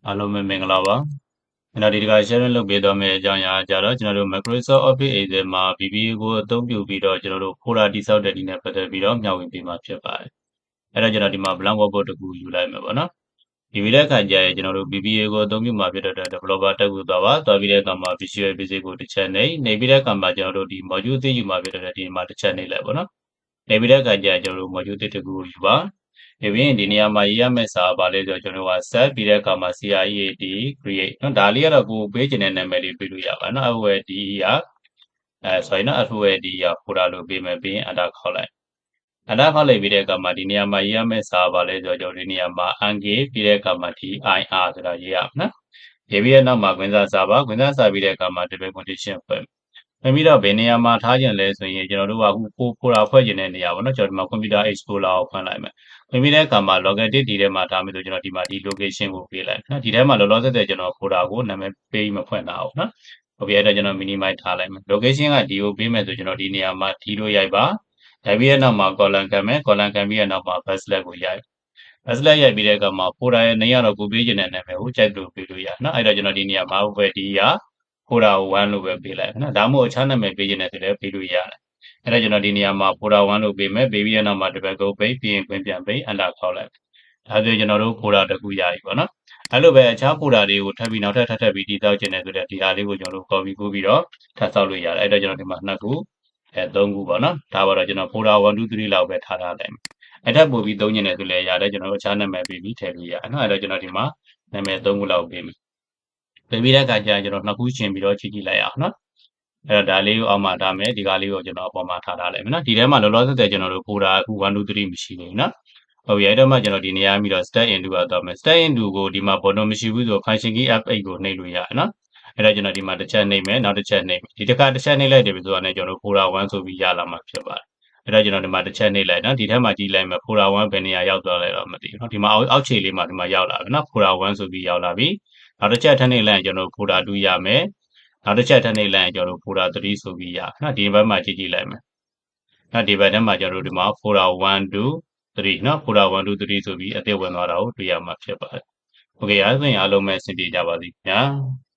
အားလုံးပဲမင်္ဂလာပါကျွန်တော်ဒီတစ်ခါ sharing လုပ်ပေးသွားမယ့်အကြောင်းအရာကြတော့ကျွန်တော်တို့ Microsoft Office Excel မှာ VBA ကိုအသုံးပြုပြီးတော့ကျွန်တော်တို့ folder တိစောက်တဲ့ဒီနဲ့ပတ်သက်ပြီးတော့မျှဝေပေးမှာဖြစ်ပါတယ်အဲ့တော့ကျွန်တော်ဒီမှာ blank workbook တစ်ခုယူလိုက်မယ်ပေါ့နော်ဒီပြီးတဲ့အခါကျရင်ကျွန်တော်တို့ VBA ကိုအသုံးပြုမှာဖြစ်တဲ့ developer တက်ကိုသွားပါသွားပြီးတဲ့အခါမှာ Visual Basic ကိုတစ်ချက်နေပြီးတဲ့အခါမှာကျွန်တော်တို့ဒီ module အသစ်ယူမှာဖြစ်တဲ့ဒီမှာတစ်ချက်နေလိုက်ပေါ့နော်နေပြီးတဲ့အခါကျရင်ကျွန်တော်တို့ module အသစ်တစ်ခုကိုယူပါဒီပြင်ဒီနေရာမှာရေးရမယ့်စာပါလဲဆိုတော့ကျွန်တော်က set ပြီးတဲ့အခါမှာ create နော်ဒါလေးကတော့ကိုပေးချင်တဲ့နာမည်လေးပေးလို့ရပါနော် FOLD ကsorry နော် FOLD က folder လို့ပေးမယ်ပြီးရင် enter ခေါက်လိုက်ခေါက်လိုက်ပြီးတဲ့အခါမှာဒီနေရာမှာရေးရမယ့်စာပါလဲဆိုတော့ကျွန်တော်ဒီနေရာမှာ engage ပြီးတဲ့အခါမှာ dir ဆိုတာရေးရမှာနော်ရေးပြီးတဲ့နောက်မှာခွင့်စားစာပါခွင့်စားစာပြီးတဲ့အခါမှာ double quotation ဖွဲ့ပြီးတော့ဘယ်နေရာမှာထားခြင်းလဲဆိုရင်ကျွန်တော်တို့ကဟို folder ဖွဲ့ခြင်းတဲ့နေရာပေါ့နော်ကျွန်တော်ဒီမှာ computer explorer ကိုဖွင့်လိုက်မယ်ဖွင့်ပြီးတဲ့အခါမှာ locative ဒီထဲမှာထားမယ်ဆိုကျွန်တော်ဒီမှာဒီ location ကိုပေးလိုက်နော်ဒီထဲမှာလောလောဆယ်ကျွန်တော် folder ကိုနာမည်ပေးမဖွင့်တာအောင်နော်ဟုတ်ပြီအဲ့တော့ကျွန်တော် minimize ထားလိုက်မယ် location ကဒီကိုပေးမယ်ဆိုကျွန်တော်ဒီနေရာမှာဒီလိုရိုက်ပါရိုက်ပြီးတဲ့နောက်မှာ column ခံမယ် column ခံပြီးတဲ့နောက်မှာ backslash ကိုရိုက်backslash ရိုက်ပြီးတဲ့အခါမှာ folder ရဲ့နေရာတော့ကိုပေးခြင်းတဲ့နာမည်ကိုကြိုက်လို့ပေးလို့ရနော်အဲ့တော့ကျွန်တော်ဒီနေရာမှာ VBA က folder ကို1လို့ပဲပေးလိုက်နော်ဒါမှမဟုတ်အခြားနာမည်ပေးခြင်းနဲ့ဆိုလည်းပေးလို့ရတယ်အဲ့တော့ကျွန်တော်ဒီနေရာမှာ folder 1လို့ပေးမယ်ပေးပြီးတဲ့နောက်မှာ double quote ပိတ်ပြီးရင်ခွင့်ပြန်ပိတ် enter ခေါက်လိုက်ဒါဆိုကျွန်တော်တို့ folder တစ်ခုရပြီပေါ့နော်အဲ့လိုပဲအခြား folder တွေကိုထပ်ပြီးနောက်ထပ်ပြီးတည်ဆောက်ခြင်းနဲ့ဆိုတဲ့ဒီဟာလေးကိုကျွန်တော်တို့ copy ကူးပြီးတော့ထပ်ဆောက်လို့ရတယ်အဲ့တော့ကျွန်တော်ဒီမှာ2ခု3ခုပေါ့နော်ဒါပါတော့ကျွန်တော် folder 1 2 3လောက်ပဲထားထားလိုက်အဲ့ထက်ပိုပြီးသုံးခြင်းနဲ့ဆိုလည်းရတယ်ကျွန်တော်တို့အခြားနာမည်ပေးပြီးထည့်လို့ရတယ်နော်အဲ့တော့ကျွန်တော်ဒီမှာနာမည်3ခုလောက်ပေးမယ်ပေးပြီးတဲ့အခါကျရင်ကျွန်တော်2ခုရှင်းပြီးတော့ကြည့်လိုက်အောင်နော်အဲ့တော့ဒါလေးကိုအောက်မှာထားမယ်ဒီကားလေးကိုကျွန်တော်အပေါ်မှာထားလိုက်မယ်နော်ဒီထဲမှာလောလောဆယ်ကျွန်တော်တို့ folder အခု1 2 3မရှိဘူးနော်ဟုတ်ပြီအဲ့တော့မှကျွန်တော်ဒီနေရာပြီးတော့ step into ကသွားမယ် step into ကိုဒီမှာ bottom မရှိဘူးဆို function key F8 ကိုနှိပ်လို့ရတယ်နော်အဲ့တော့ကျွန်တော်ဒီမှာတစ်ချက်နှိပ်မယ်နောက်တစ်ချက်နှိပ်မယ်ဒီတစ်ခါတစ်ချက်နှိပ်လိုက်တယ်ပြီဆိုတာနဲ့ကျွန်တော်တို့ folder 1ဆိုပြီးရလာမှာဖြစ်ပါတယ်အဲ့တော့ကျွန်တော်ဒီမှာတစ်ချက်နှိပ်လိုက်နော်ဒီထဲမှာကြည့်လိုက်မယ် folder 1ဘယ်နေရာရောက်သွားလဲတော့မသိဘူးနော်ဒီမှာအောက်ခြေလေးမှာဒီမှာရောက်လာပြီနော် folder 1ဆိုပြီးရောက်လာပြီနောက်တစ်ချက်ထပ်နှိပ်လိုက်ရင်ကျွန်တော် folder 2ရမယ်နောက်တစ်ချက်ထပ်နှိပ်လိုက်ရင်ကျွန်တော်တို့ folder 3ဆိုပြီးရနော်ဒီဘက်မှာကြည့်လိုက်မယ်နော်ဒီဘက်ထဲမှာကျွန်တော်တို့ဒီမှာ folder 1 2 3နော် folder 1 2 3ဆိုပြီးအသစ်ဝင်သွားတာကိုတွေ့ရမှာဖြစ်ပါတယ်။ Okay အဲ့ဒါဆိုရင်အားလုံးပဲအဆင်ပြေကြပါစေခင်ဗျာ။